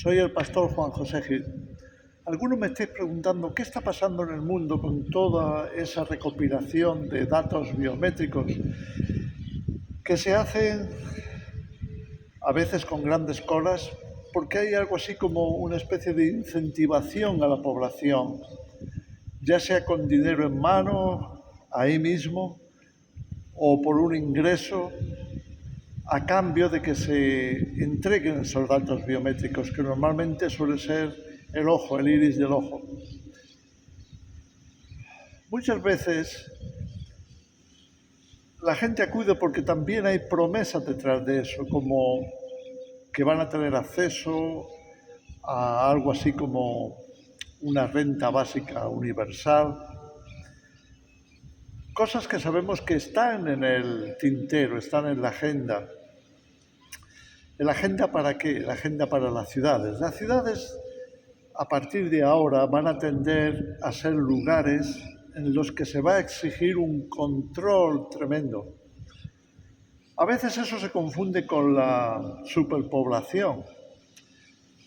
Soy el pastor Juan José Gil. Algunos me estáis preguntando qué está pasando en el mundo con toda esa recopilación de datos biométricos que se hacen a veces con grandes colas porque hay algo así como una especie de incentivación a la población, ya sea con dinero en mano, ahí mismo, o por un ingreso a cambio de que se entreguen esos datos biométricos, que normalmente suele ser el ojo, el iris del ojo. Muchas veces la gente acude porque también hay promesas detrás de eso, como que van a tener acceso a algo así como una renta básica universal, cosas que sabemos que están en el tintero, están en la agenda. ¿La agenda para qué? La agenda para las ciudades. Las ciudades, a partir de ahora, van a tender a ser lugares en los que se va a exigir un control tremendo. A veces eso se confunde con la superpoblación,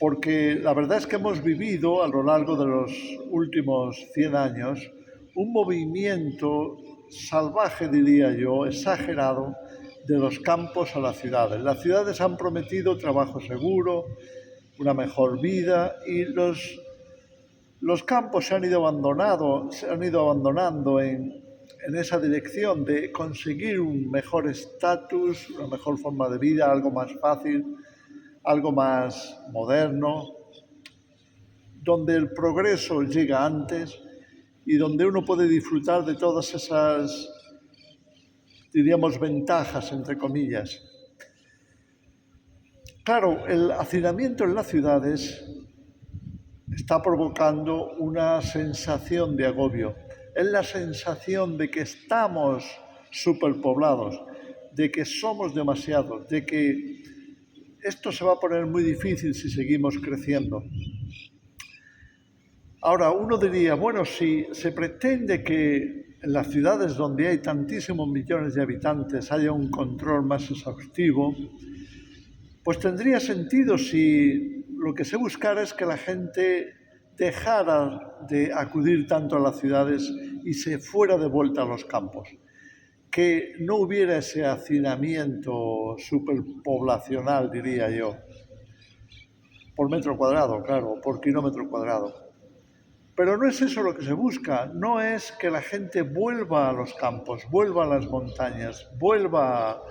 porque la verdad es que hemos vivido a lo largo de los últimos 100 años un movimiento salvaje, diría yo, exagerado, de los campos a las ciudades. Las ciudades han prometido trabajo seguro, una mejor vida, y los campos se han ido abandonando en esa dirección de conseguir un mejor estatus, una mejor forma de vida, algo más fácil, algo más moderno, donde el progreso llega antes y donde uno puede disfrutar de todas esas, diríamos, ventajas, entre comillas. Claro, el hacinamiento en las ciudades está provocando una sensación de agobio. Es la sensación de que estamos superpoblados, de que somos demasiados, de que esto se va a poner muy difícil si seguimos creciendo. Ahora, uno diría, bueno, si se pretende que en las ciudades donde hay tantísimos millones de habitantes haya un control más exhaustivo, pues tendría sentido si lo que se buscara es que la gente dejara de acudir tanto a las ciudades y se fuera de vuelta a los campos, que no hubiera ese hacinamiento superpoblacional, diría yo, por metro cuadrado, claro, por kilómetro cuadrado. Pero no es eso lo que se busca, no es que la gente vuelva a los campos, vuelva a las montañas, vuelva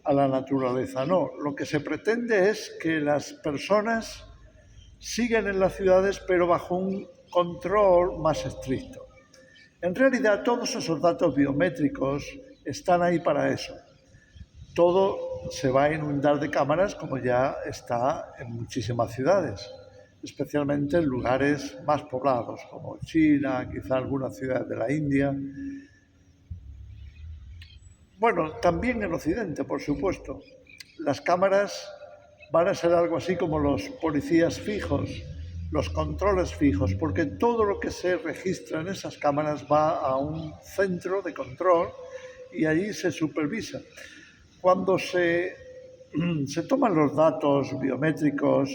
a la naturaleza, no. Lo que se pretende es que las personas sigan en las ciudades, pero bajo un control más estricto. En realidad, todos esos datos biométricos están ahí para eso. Todo se va a inundar de cámaras, como ya está en muchísimas ciudades, especialmente en lugares más poblados, como China, quizá algunas ciudades de la India. Bueno, también en Occidente, por supuesto. Las cámaras van a ser algo así como los policías fijos, los controles fijos, porque todo lo que se registra en esas cámaras va a un centro de control y allí se supervisa. Cuando se toman los datos biométricos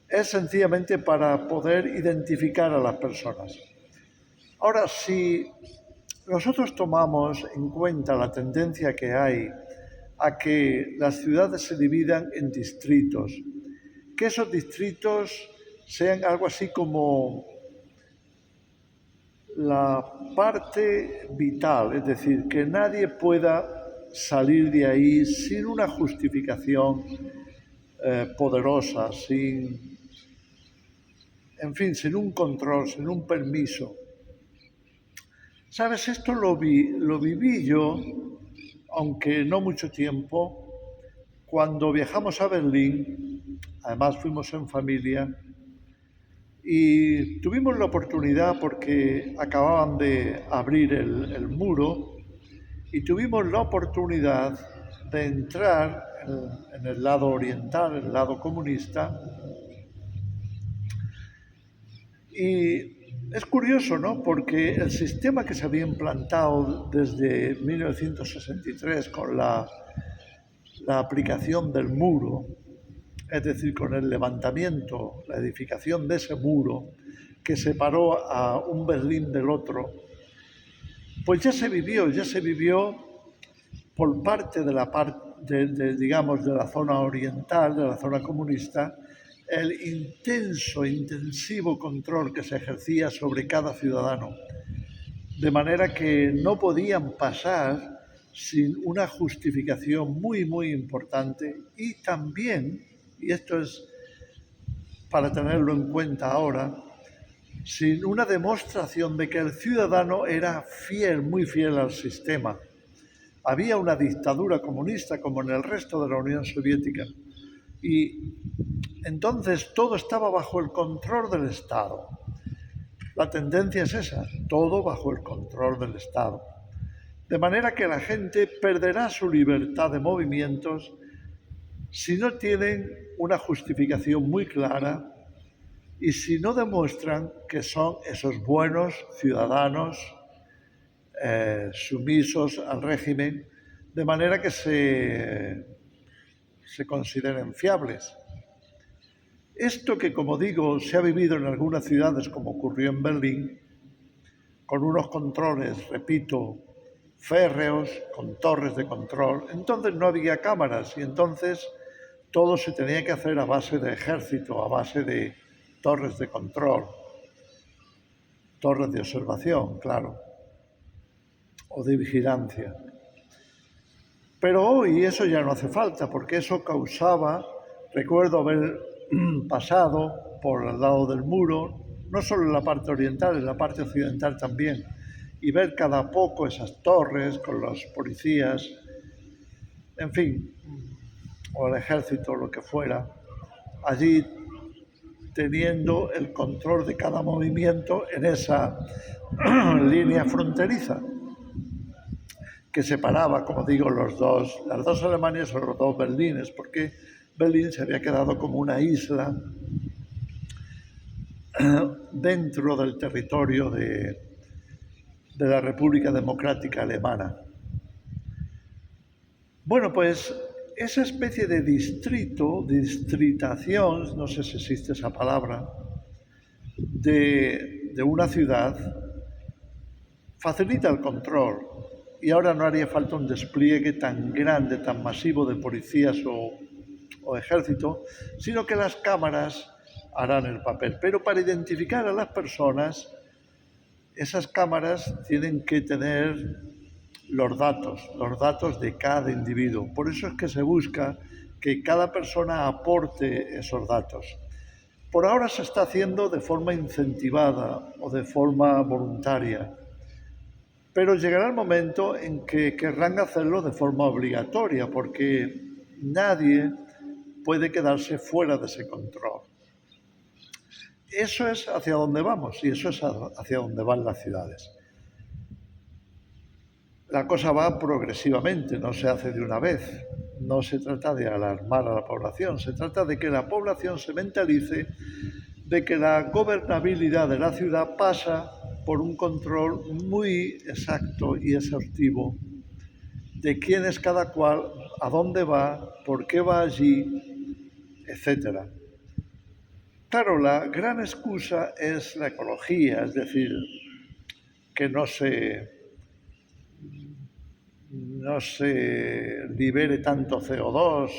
es sencillamente para poder identificar a las personas. Ahora, si nosotros tomamos en cuenta la tendencia que hay a que las ciudades se dividan en distritos, que esos distritos sean algo así como la parte vital, es decir, que nadie pueda salir de ahí sin una justificación poderosa, sin un control, sin un permiso. ¿Sabes? Esto lo viví yo, aunque no mucho tiempo, cuando viajamos a Berlín. Además fuimos en familia y tuvimos la oportunidad, porque acababan de abrir el muro, y tuvimos la oportunidad de entrar en el lado oriental, el lado comunista. Y es curioso, ¿no? Porque el sistema que se había implantado desde 1963 con la aplicación del muro es decir, con el levantamiento, la edificación de ese muro que separó a un Berlín del otro, pues ya se vivió por parte de la digamos, de la zona oriental, de la zona comunista, el intensivo control que se ejercía sobre cada ciudadano, de manera que no podían pasar sin una justificación muy importante y también, y esto es para tenerlo en cuenta ahora, sin una demostración de que el ciudadano era fiel, muy fiel al sistema. Había una dictadura comunista como en el resto de la Unión Soviética y entonces todo estaba bajo el control del Estado. La tendencia es esa, todo bajo el control del Estado. De manera que la gente perderá su libertad de movimientos si no tienen una justificación muy clara y si no demuestran que son esos buenos ciudadanos sumisos al régimen, de manera que se consideren fiables. Esto que, como digo, se ha vivido en algunas ciudades, como ocurrió en Berlín, con unos controles, repito, férreos, con torres de control. Entonces no había cámaras y entonces todo se tenía que hacer a base de ejército, a base de torres de control, torres de observación, claro, o de vigilancia. Pero hoy eso ya no hace falta, porque eso causaba, recuerdo haber pasado por el lado del muro, no solo en la parte oriental, en la parte occidental también, y ver cada poco esas torres con los policías, en fin, o el ejército, o lo que fuera, allí teniendo el control de cada movimiento en esa línea fronteriza que separaba, como digo, las dos Alemanias o los dos Berlines, porque Berlín se había quedado como una isla dentro del territorio de la República Democrática Alemana. Bueno, pues esa especie de distritación, no sé si existe esa palabra, de una ciudad, facilita el control. Y ahora no haría falta un despliegue tan grande, tan masivo de policías o ejército, sino que las cámaras harán el papel. Pero para identificar a las personas, esas cámaras tienen que tener los datos de cada individuo. Por eso es que se busca que cada persona aporte esos datos. Por ahora se está haciendo de forma incentivada o de forma voluntaria, pero llegará el momento en que querrán hacerlo de forma obligatoria, porque nadie puede quedarse fuera de ese control. Eso es hacia donde vamos y eso es hacia donde van las ciudades. La cosa va progresivamente, no se hace de una vez. No se trata de alarmar a la población, se trata de que la población se mentalice de que la gobernabilidad de la ciudad pasa por un control muy exacto y exhaustivo de quién es cada cual, a dónde va, por qué va allí, etc. Claro, la gran excusa es la ecología, es decir, que no se libere tanto CO2,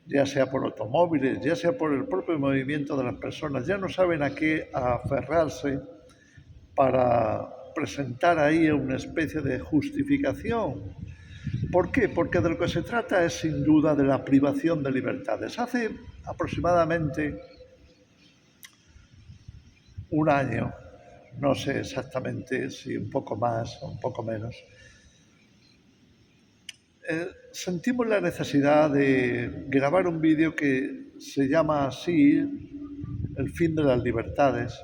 ya sea por automóviles, ya sea por el propio movimiento de las personas. Ya no saben a qué aferrarse para presentar ahí una especie de justificación. ¿Por qué? Porque de lo que se trata es sin duda de la privación de libertades. Hace aproximadamente un año, no sé exactamente si un poco más o un poco menos, sentimos la necesidad de grabar un vídeo que se llama así, El fin de las libertades,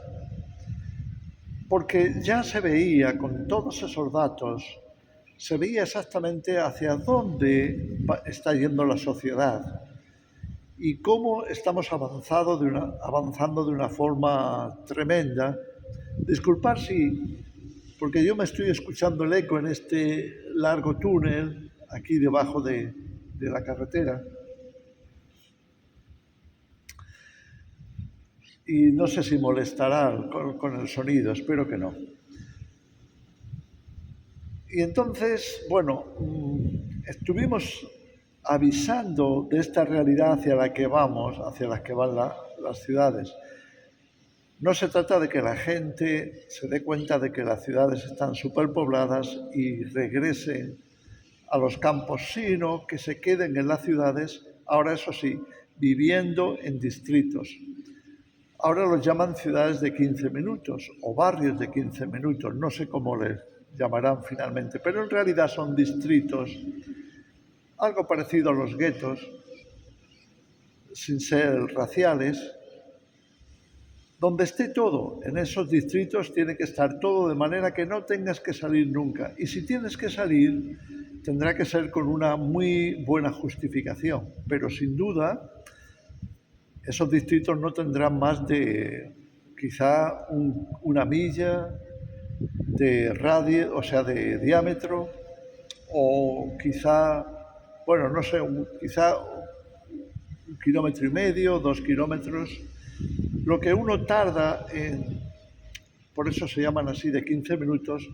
porque ya se veía con todos esos datos, se veía exactamente hacia dónde está yendo la sociedad y cómo estamos avanzando de una forma tremenda. Disculpad si, porque yo me estoy escuchando el eco en este largo túnel aquí debajo de la carretera. y no sé si molestará con el sonido, espero que no. Y entonces, bueno, estuvimos avisando de esta realidad hacia la que vamos, hacia la que van las ciudades. No se trata de que la gente se dé cuenta de que las ciudades están superpobladas y regresen a los campos, sino que se queden en las ciudades, ahora eso sí, viviendo en distritos. Ahora los llaman ciudades de 15 minutos o barrios de 15 minutos, no sé cómo les llamarán finalmente, pero en realidad son distritos, algo parecido a los guetos, sin ser raciales, donde esté todo. En esos distritos tiene que estar todo de manera que no tengas que salir nunca. Y si tienes que salir, tendrá que ser con una muy buena justificación. Pero sin duda, esos distritos no tendrán más de quizá una milla de radio, o sea, de diámetro, o quizá, bueno, no sé, quizá 1,5 km, 2 kilómetros. Lo que uno tarda por eso se llaman así de 15 minutos,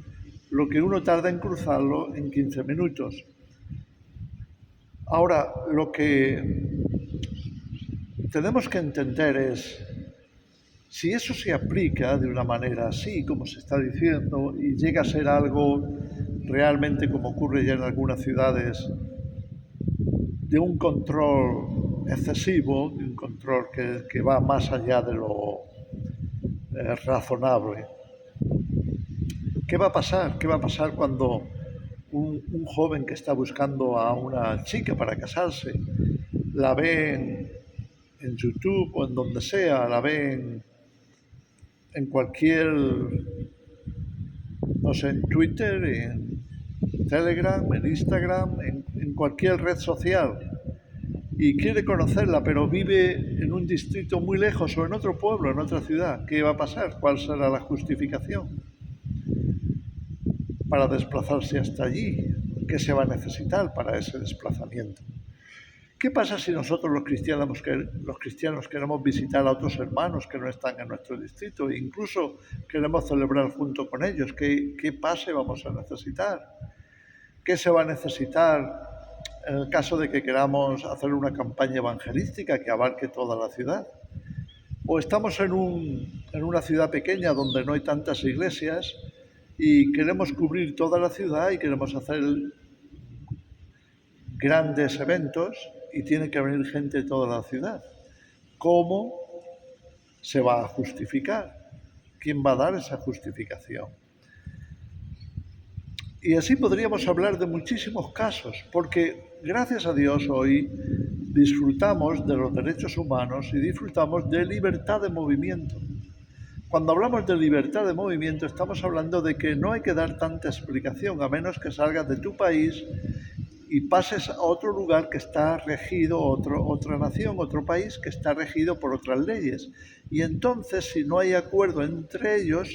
lo que uno tarda en cruzarlo en 15 minutos. Ahora, lo que tenemos que entender es, si eso se aplica de una manera así, como se está diciendo, y llega a ser algo realmente como ocurre ya en algunas ciudades, de un control excesivo, de un control que va más allá de lo razonable. ¿Qué va a pasar? ¿Qué va a pasar cuando un joven que está buscando a una chica para casarse la ve en YouTube o en donde sea, la ve en cualquier, no sé, en Twitter, en Telegram, en Instagram, en cualquier red social, y quiere conocerla, pero vive en un distrito muy lejos o en otro pueblo, en otra ciudad? ¿Qué va a pasar? ¿Cuál será la justificación para desplazarse hasta allí? ¿Qué se va a necesitar para ese desplazamiento? ¿Qué pasa si nosotros los cristianos queremos visitar a otros hermanos que no están en nuestro distrito e incluso queremos celebrar junto con ellos? ¿Qué pase vamos a necesitar? ¿Qué se va a necesitar en el caso de que queramos hacer una campaña evangelística que abarque toda la ciudad? ¿O estamos en una ciudad pequeña donde no hay tantas iglesias y queremos cubrir toda la ciudad y queremos hacer grandes eventos y tiene que venir gente de toda la ciudad? ¿Cómo se va a justificar? ¿Quién va a dar esa justificación? Y así podríamos hablar de muchísimos casos, porque gracias a Dios hoy disfrutamos de los derechos humanos y disfrutamos de libertad de movimiento. Cuando hablamos de libertad de movimiento estamos hablando de que no hay que dar tanta explicación, a menos que salgas de tu país y pases a otro lugar que está regido, otra nación, otro país que está regido por otras leyes. Y entonces, si no hay acuerdo entre ellos,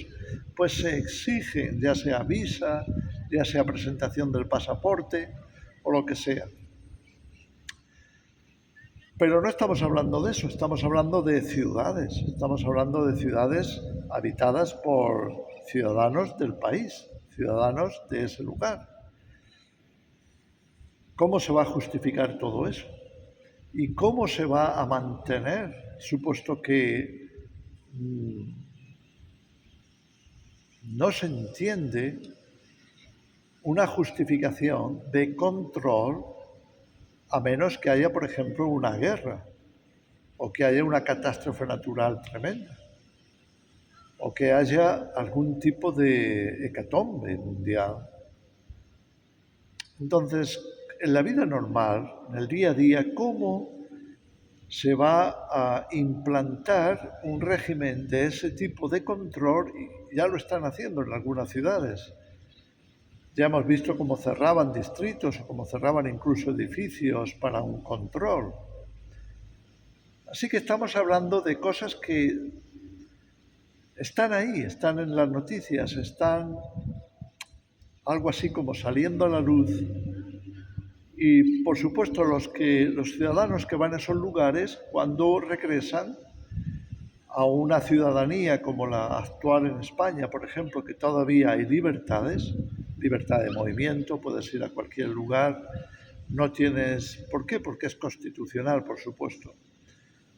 pues se exige, ya sea visa, ya sea presentación del pasaporte o lo que sea. Pero no estamos hablando de eso, estamos hablando de ciudades, estamos hablando de ciudades habitadas por ciudadanos del país, ciudadanos de ese lugar. ¿Cómo se va a justificar todo eso? ¿Y cómo se va a mantener, supuesto que no se entiende una justificación de control a menos que haya, por ejemplo, una guerra o que haya una catástrofe natural tremenda o que haya algún tipo de hecatombe mundial? Entonces, en la vida normal, en el día a día, ¿cómo se va a implantar un régimen de ese tipo de control? Y ya lo están haciendo en algunas ciudades. Ya hemos visto cómo cerraban distritos o cómo cerraban incluso edificios para un control. Así que estamos hablando de cosas que están ahí, están en las noticias, están algo así como saliendo a la luz. Y por supuesto los ciudadanos que van a esos lugares, cuando regresan, a una ciudadanía como la actual en España, por ejemplo, que todavía hay libertades, libertad de movimiento, puedes ir a cualquier lugar, no tienes... ¿Por qué? Porque es constitucional, por supuesto.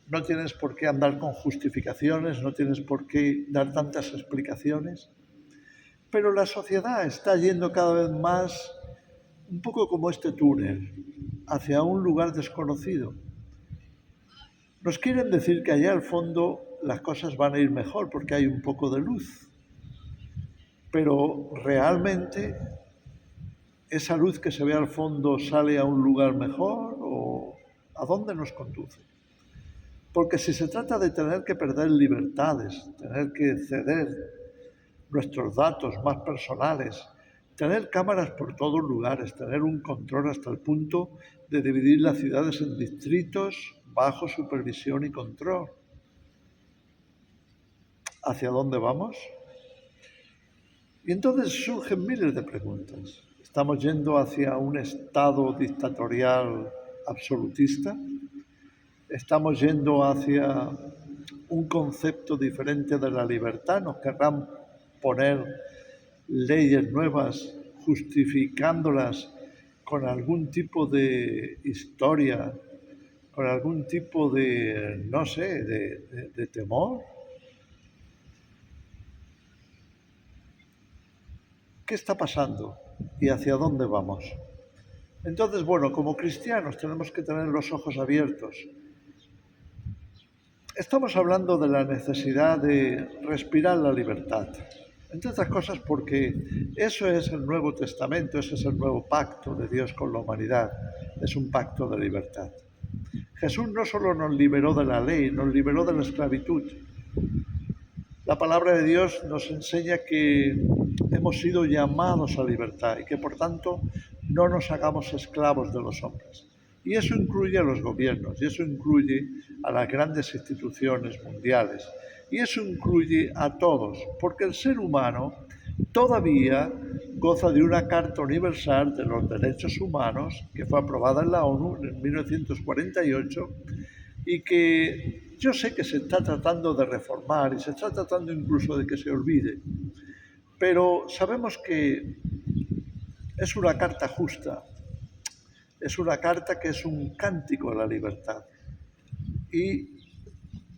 No tienes por qué andar con justificaciones, no tienes por qué dar tantas explicaciones, pero la sociedad está yendo cada vez más, un poco como este túnel, hacia un lugar desconocido. Nos quieren decir que allá al fondo las cosas van a ir mejor porque hay un poco de luz, pero realmente esa luz que se ve al fondo sale a un lugar mejor o ¿a dónde nos conduce? Porque si se trata de tener que perder libertades, tener que ceder nuestros datos más personales, tener cámaras por todos lugares, tener un control hasta el punto de dividir las ciudades en distritos bajo supervisión y control. ¿Hacia dónde vamos? Y entonces surgen miles de preguntas. ¿Estamos yendo hacia un estado dictatorial absolutista? ¿Estamos yendo hacia un concepto diferente de la libertad? ¿Nos querrán poner leyes nuevas justificándolas con algún tipo de historia, con algún tipo de, no sé, de temor? ¿Qué está pasando y hacia dónde vamos? Entonces, bueno, como cristianos tenemos que tener los ojos abiertos. Estamos hablando de la necesidad de respirar la libertad, entre otras cosas porque eso es el Nuevo Testamento, ese es el nuevo pacto de Dios con la humanidad, es un pacto de libertad. Jesús no solo nos liberó de la ley, nos liberó de la esclavitud. La palabra de Dios nos enseña que hemos sido llamados a libertad y que por tanto no nos hagamos esclavos de los hombres. Y eso incluye a los gobiernos, y eso incluye a las grandes instituciones mundiales, y eso incluye a todos, porque el ser humano todavía goza de una Carta Universal de los Derechos Humanos que fue aprobada en la ONU en 1948 y que yo sé que se está tratando de reformar y se está tratando incluso de que se olvide, pero sabemos que es una carta justa, es una carta que es un cántico a la libertad y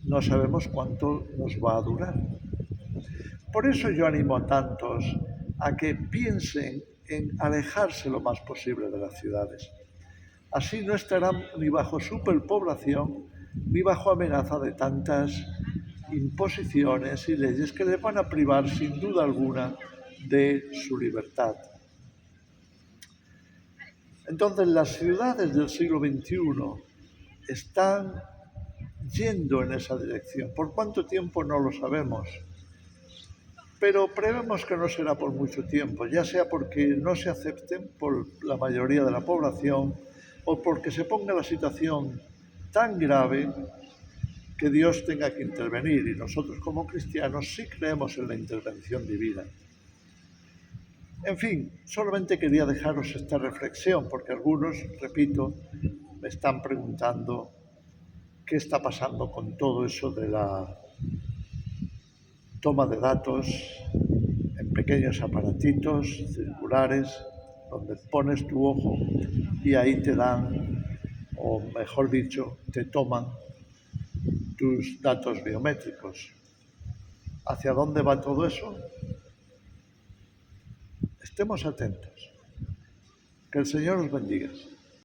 no sabemos cuánto nos va a durar. Por eso yo animo a tantos a que piensen en alejarse lo más posible de las ciudades. Así no estarán ni bajo superpoblación ni bajo amenaza de tantas imposiciones y leyes que les van a privar sin duda alguna de su libertad. Entonces las ciudades del siglo XXI están yendo en esa dirección. ¿Por cuánto tiempo? No lo sabemos. Pero prevemos que no será por mucho tiempo, ya sea porque no se acepten por la mayoría de la población o porque se ponga la situación tan grave que Dios tenga que intervenir. Y nosotros como cristianos sí creemos en la intervención divina. En fin, solamente quería dejaros esta reflexión, porque algunos, repito, me están preguntando qué está pasando con todo eso de la toma de datos en pequeños aparatitos circulares, donde pones tu ojo y ahí te dan, o mejor dicho, te toman tus datos biométricos. ¿Hacia dónde va todo eso? Estemos atentos. Que el Señor os bendiga.